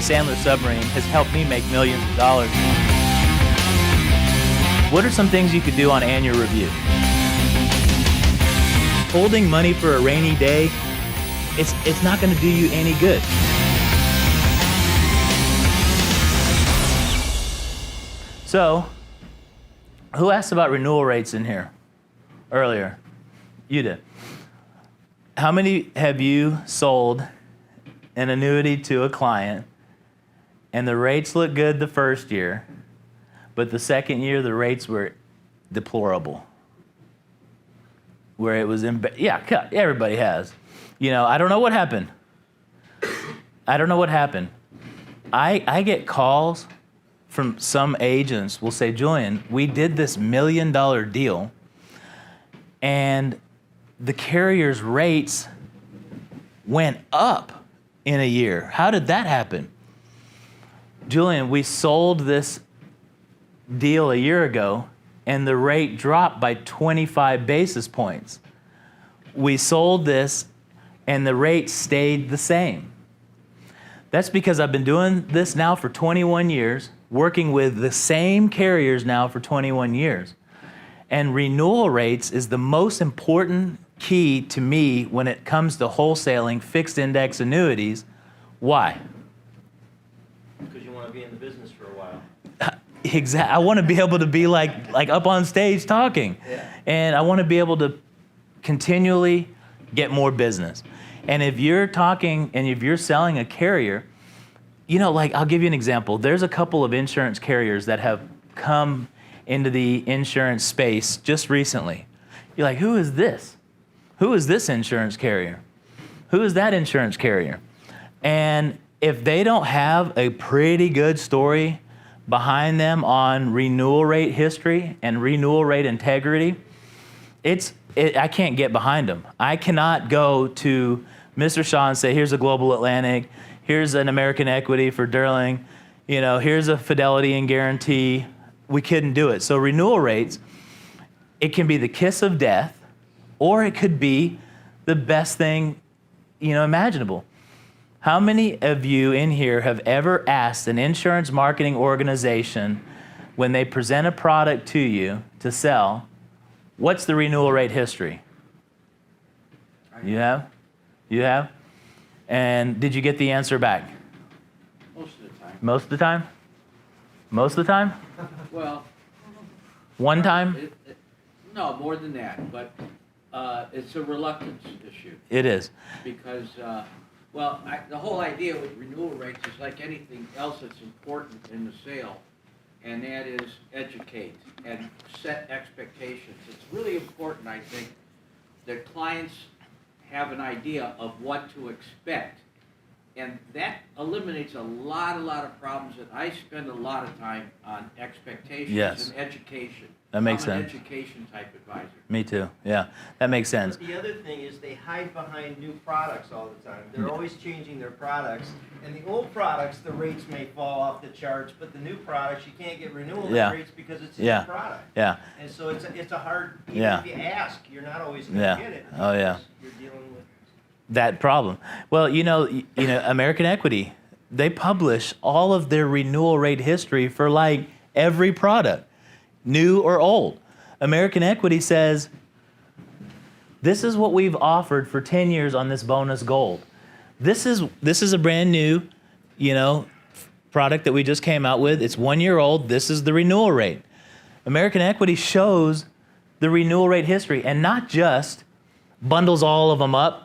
Sandler submarine has helped me make millions of dollars. What are some things you could do on annual review? Holding money for a rainy day, it's not going to do you any good. So, who asked about renewal rates in here earlier? You did. How many have you sold an annuity to a client and the rates look good the first year, but the second year the rates were deplorable? Where it was, yeah, everybody has. You know, I don't know what happened. I get calls from some agents will say, Julian, we did this $1 million deal and the carrier's rates went up in a year. How did that happen? Julian, we sold this deal a year ago and the rate dropped by 25 basis points. We sold this and the rate stayed the same. That's because I've been doing this now for 21 years, working with the same carriers now for 21 years. And renewal rates is the most important key to me when it comes to wholesaling fixed index annuities. Why? Because you want to be in the business for a while. Exactly. I want to be able to be like up on stage talking. Yeah. And I want to be able to continually get more business. And if you're talking and if you're selling a carrier, you know, like I'll give you an example. There's a couple of insurance carriers that have come into the insurance space just recently. You're like, who is this? Who is this insurance carrier? Who is that insurance carrier? And if they don't have a pretty good story behind them on renewal rate history and renewal rate integrity, I can't get behind them. I cannot go to Mr. Shaw and say, here's a Global Atlantic, here's an American Equity for Durling, you know, here's a Fidelity and Guarantee. We couldn't do it. So renewal rates, it can be the kiss of death, or it could be the best thing, you know, imaginable. How many of you in here have ever asked an insurance marketing organization when they present a product to you to sell, what's the renewal rate history? You have? You have? And did you get the answer back? Most of the time. Most of the time? Most of the time? Well, One time? no, more than that, but it's a reluctance issue. It is. Because, the whole idea with renewal rates is like anything else that's important in the sale, and that is educate and set expectations. It's really important, I think, that clients have an idea of what to expect. And that eliminates a lot of problems, and I spend a lot of time on expectations Yes. and education. That makes I'm sense. an education type advisor. Me too. Yeah, that makes sense. But the other thing is they hide behind new products all the time. They're always changing their products. And the old products, the rates may fall off the charts, but the new products, you can't get renewal Yeah. rates because it's a Yeah. new product. Yeah. And so it's a hard, even Yeah. if you ask, you're not always going to Yeah. get it. Oh, yeah. You're dealing with That problem. Well, you know, American Equity, they publish all of their renewal rate history for like every product, new or old. American Equity says, this is what we've offered for 10 years on this bonus gold. This is a brand new, you know, product that we just came out with. It's 1 year old. This is the renewal rate. American Equity shows the renewal rate history and not just bundles all of them up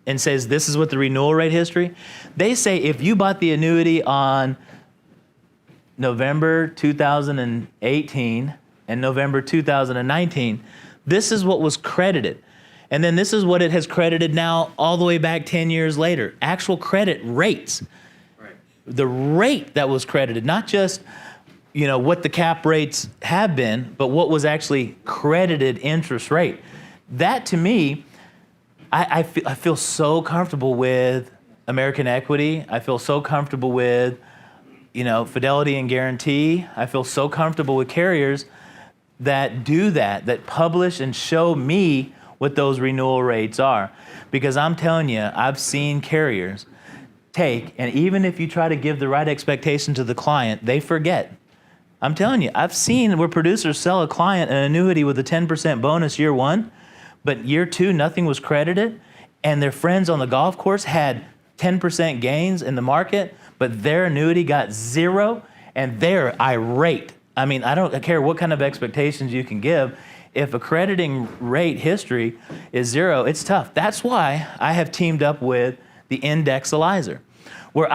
and says this is what the renewal rate history. They say if you bought the annuity on November 2018 and November 2019, this is what was credited. And then this is what it has credited now all the way back 10 years later. Actual credit rates. Right. The rate that was credited, not just, you know, what the cap rates have been, but what was actually credited interest rate. That to me, I feel so comfortable with American Equity. I feel so comfortable with, you know, Fidelity and Guarantee. I feel so comfortable with carriers that do that publish and show me what those renewal rates are. Because I'm telling you, I've seen carriers take, and even if you try to give the right expectation to the client, they forget. I'm telling you, I've seen where producers sell a client an annuity with a 10% bonus year one, but year two, nothing was credited, and their friends on the golf course had 10% gains in the market, but their annuity got 0, and they're irate. I mean, I don't care what kind of expectations you can give. If a crediting rate history is 0, it's tough. That's why I have teamed up with the Indexalizer, where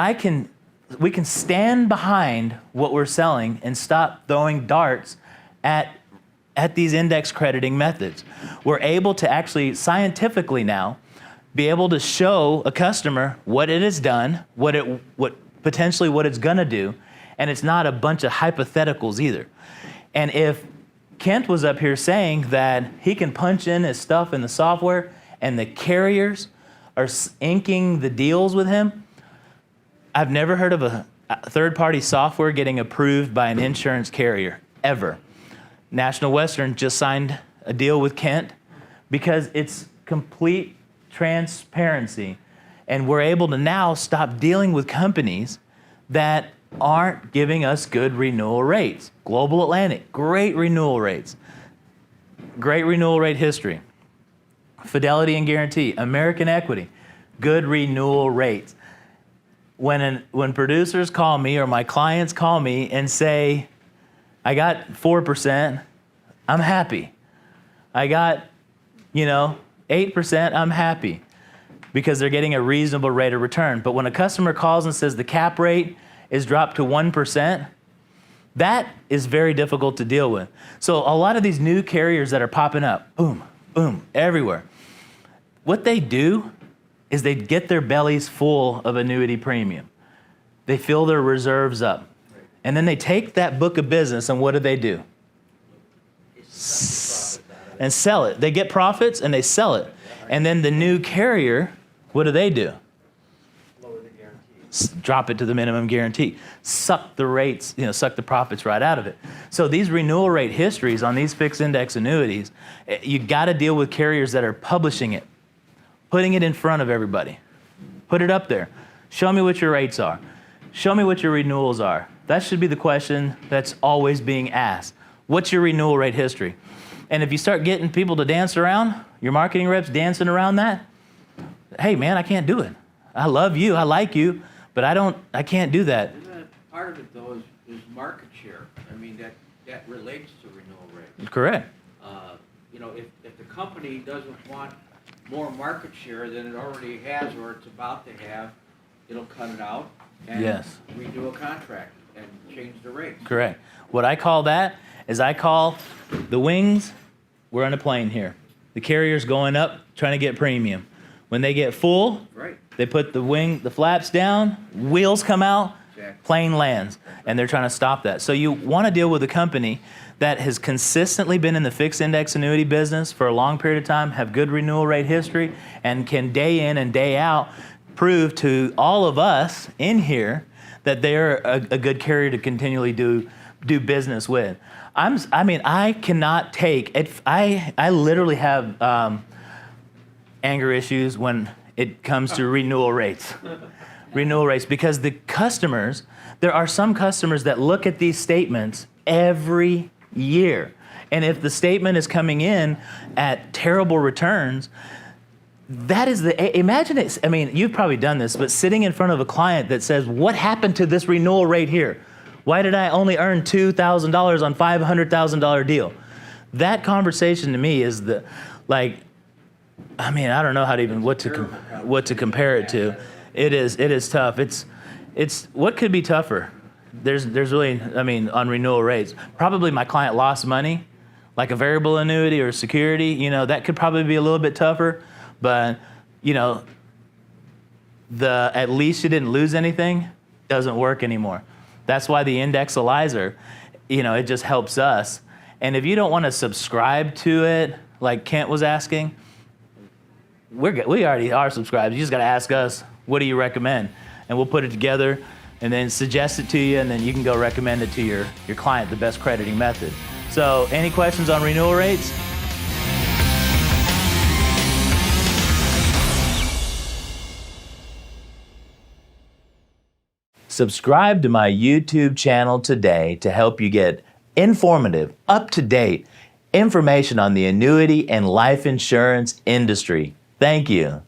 we can stand behind what we're selling and stop throwing darts at these index crediting methods. We're able to actually scientifically now be able to show a customer what it has done, what potentially what it's gonna do, and it's not a bunch of hypotheticals either. And if Kent was up here saying that he can punch in his stuff in the software and the carriers are inking the deals with him, I've never heard of a third-party software getting approved by an insurance carrier, ever. National Western just signed a deal with Kent because it's complete transparency, and we're able to now stop dealing with companies that aren't giving us good renewal rates. Global Atlantic, great renewal rates, great renewal rate history. Fidelity and Guarantee, American Equity, good renewal rates. When producers call me or my clients call me and say, I got 4%, I'm happy. I got, 8%, I'm happy because they're getting a reasonable rate of return. But when a customer calls and says the cap rate is dropped to 1%, that is very difficult to deal with. So a lot of these new carriers that are popping up, boom, boom, everywhere, what they do is they get their bellies full of annuity premium. They fill their reserves up. And then they take that book of business and what do? And sell it. They get profits and they sell it. And then the new carrier, what do? Lower the guarantee. Drop it to the minimum guarantee. Suck the rates, suck the profits right out of it. So these renewal rate histories on these fixed index annuities, you got to deal with carriers that are publishing it, putting it in front of everybody. Put it up there. Show me what your rates are. Show me what your renewals are. That should be the question that's always being asked. What's your renewal rate history? And if you start getting people to dance around, your marketing reps dancing around that, hey man, I can't do it. I love you, I like you, but I can't do that. Part of it though is market share. I mean, that relates to renewal rates. Correct. If the company doesn't want more market share than it already has or it's about to have, it'll cut it out and Yes. redo a contract and change the rates. Correct. What I call that is I call the wings, we're on a plane here. The carrier's going up, trying to get premium. When they get full, Right. they put the flaps down, wheels come out, Exactly. plane lands, and they're trying to stop that. So you want to deal with a company that has consistently been in the fixed index annuity business for a long period of time, have good renewal rate history, and can day in and day out prove to all of us in here that they're a good carrier to continually do business with. I cannot take it. I literally have anger issues when it comes to renewal rates. Renewal rates, because there are some customers that look at these statements every year. And if the statement is coming in at terrible returns, that is imagine it. I mean, you've probably done this, but sitting in front of a client that says, what happened to this renewal rate here? Why did I only earn $2,000 on $500,000 deal? That conversation to me is I don't know how to even what to compare it to. It is tough. It's what could be tougher? There's really, on renewal rates, probably my client lost money, like a variable annuity or security, that could probably be a little bit tougher, but at least you didn't lose anything doesn't work anymore. That's why the Indexalizer, it just helps us. And if you don't want to subscribe to it, like Kent was asking, we already are subscribed. You just got to ask us, what do you recommend? And we'll put it together and then suggest it to you, and then you can go recommend it to your client, the best crediting method. So any questions on renewal rates? Subscribe to my YouTube channel today to help you get informative, up-to-date information on the annuity and life insurance industry. Thank you.